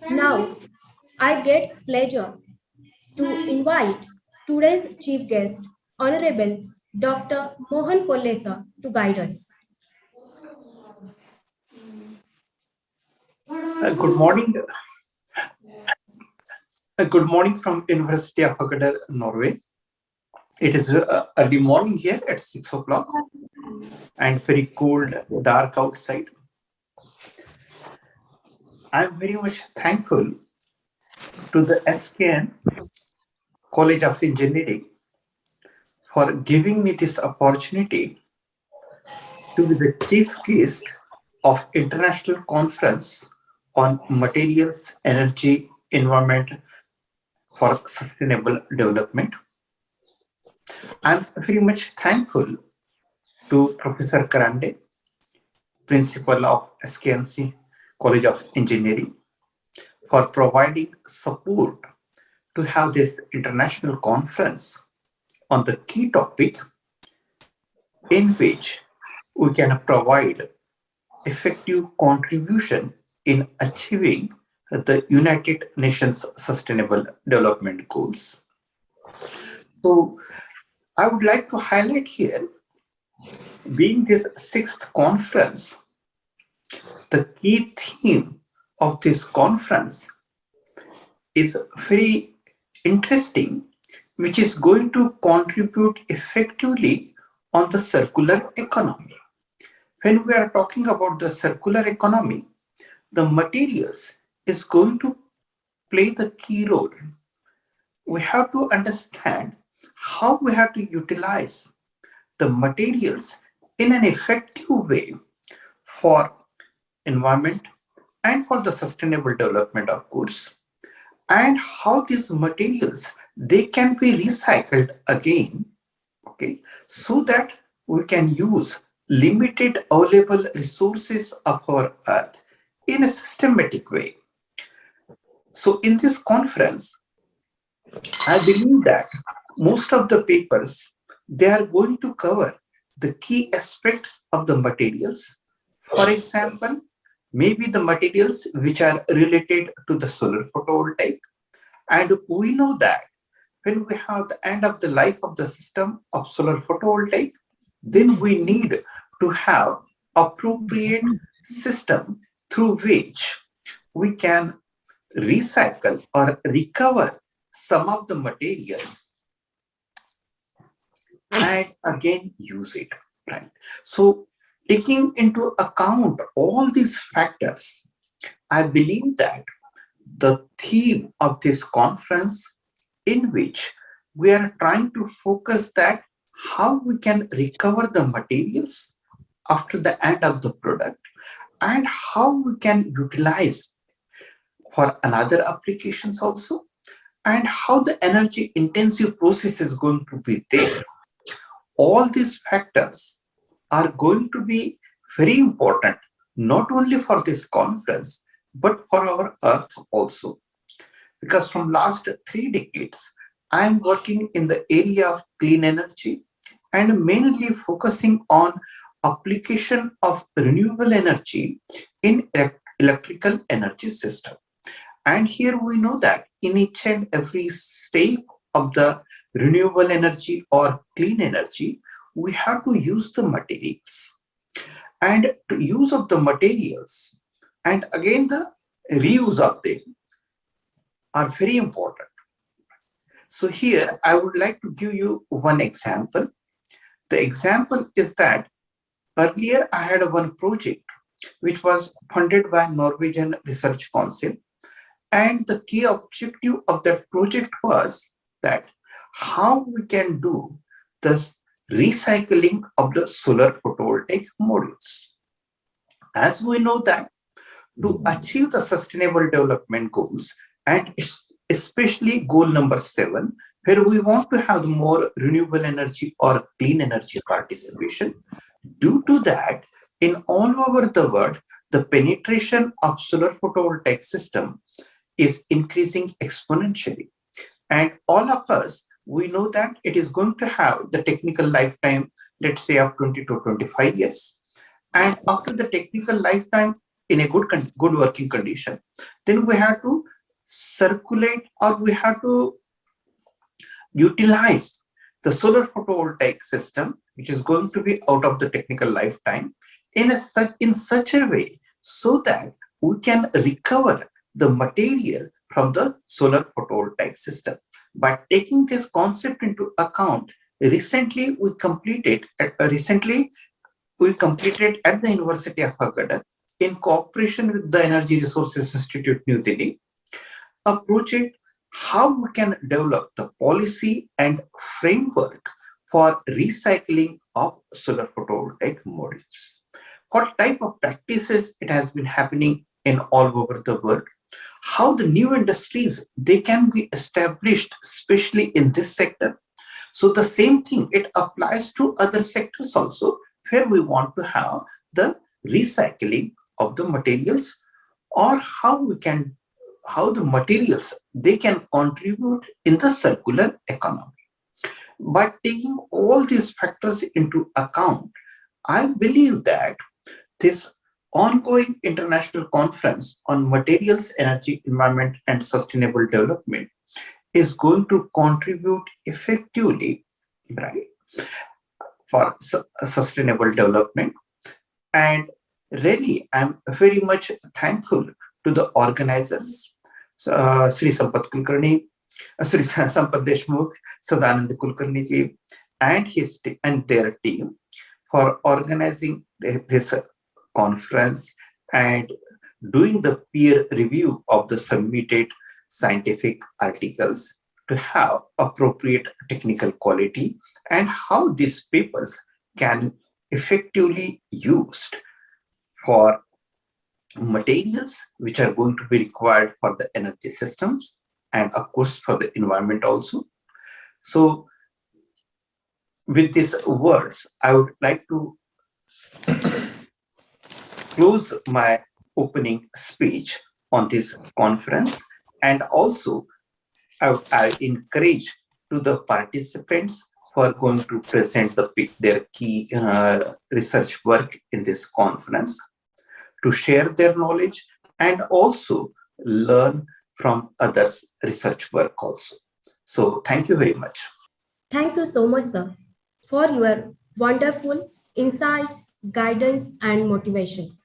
Now, I get pleasure to invite today's chief guest, Honorable Dr. Mohan Kolhe to guide us. Good morning. Good morning from University of Agder, Norway. It is early morning here at 6 o'clock and very cold, dark outside. I am very much thankful to the SKN College of Engineering for giving me this opportunity to be the chief guest of International Conference on Materials, Energy, Environment for Sustainable Development. I am very much thankful to Professor Karande, Principal of SKNC College of Engineering, for providing support to have this international conference on the key topic in which we can provide effective contribution in achieving the United Nations Sustainable Development Goals. So I would like to highlight here, being this sixth conference, the key theme of this conference is very interesting, which is going to contribute effectively on the circular economy. When we are talking about the circular economy, the materials is going to play the key role. We have to understand how we have to utilize the materials in an effective way for environment and for the sustainable development of goods, and how these materials they can be recycled again, okay, so that we can use limited available resources of our earth in a systematic way. So in this conference, I believe that most of the papers they are going to cover the key aspects of the materials. For example, maybe the materials which are related to the solar photovoltaic. And we know that when we have the end of the life of the system of solar photovoltaic, then we need to have appropriate system through which we can recycle or recover some of the materials and again use it, right? So taking into account all these factors, I believe that the theme of this conference, in which we are trying to focus that how we can recover the materials after the end of the product and how we can utilize for another applications also, and how the energy intensive process is going to be there. All these factors are going to be very important, not only for this conference but for our earth also, because from last 3 decades I am working in the area of clean energy and mainly focusing on application of renewable energy in electrical energy system. And here we know that in each and every step of the renewable energy or clean energy, we have to use the materials. And to use of the materials and again the reuse of them are very important. So here I would like to give you one example. The example is that earlier I had one project which was funded by Norwegian Research Council, and the key objective of that project was that how we can do this recycling of the solar photovoltaic modules. As we know that to achieve the sustainable development goals, and especially goal number 7, where we want to have more renewable energy or clean energy participation, due to that, in all over the world, the penetration of solar photovoltaic system is increasing exponentially. And all of us, we know that it is going to have the technical lifetime, let's say of 20 to 25 years. And after the technical lifetime, in a good working condition, then we have to circulate, or we have to utilize the solar photovoltaic system, which is going to be out of the technical lifetime, in such a way so that we can recover the material from the solar photovoltaic system. By taking this concept into account, recently we completed at the University of Agada, in cooperation with the Energy Resources Institute, New Delhi, a project how we can develop the policy and framework for recycling of solar photovoltaic modules. What type of practices it has been happening in all over the world, how the new industries they can be established, especially in this sector. So the same thing it applies to other sectors also, where we want to have the recycling of the materials, or how the materials they can contribute in the circular economy. By taking all these factors into account, I believe that this ongoing international conference on materials, energy, environment, and sustainable development is going to contribute effectively, right, for sustainable development. And really, I'm very much thankful to the organizers, Sri Sampat Kulkarni, Sri Sampat Deshmukh, Sadanand Kulkarni ji, and and their team for organizing this conference and doing the peer review of the submitted scientific articles to have appropriate technical quality, and how these papers can effectively used for materials which are going to be required for the energy systems, and of course for the environment also. So with these words, I would like to close my opening speech on this conference, and also I encourage to the participants who are going to present their key research work in this conference to share their knowledge and also learn from others' research work also. So thank you very much. Thank you so much, sir, for your wonderful insights, guidance, and motivation.